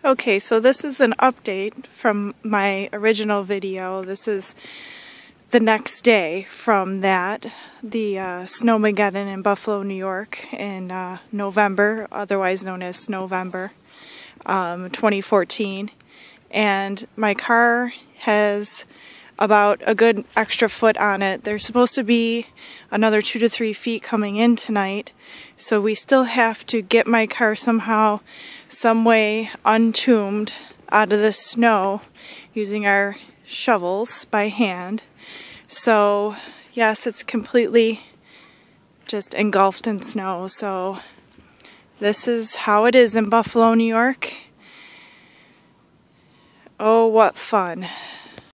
Okay, so this is an update from my original video. This is the next day from that, the Snowmageddon in Buffalo, New York in November, otherwise known as Snowvember, 2014. And my car has about a good extra foot on it. There's supposed to be another 2 to 3 feet coming in tonight, so we still have to get my car somehow, some way untombed out of the snow using our shovels by hand. So yes, it's completely just engulfed in snow. So this is how it is in Buffalo, New York. Oh, what fun.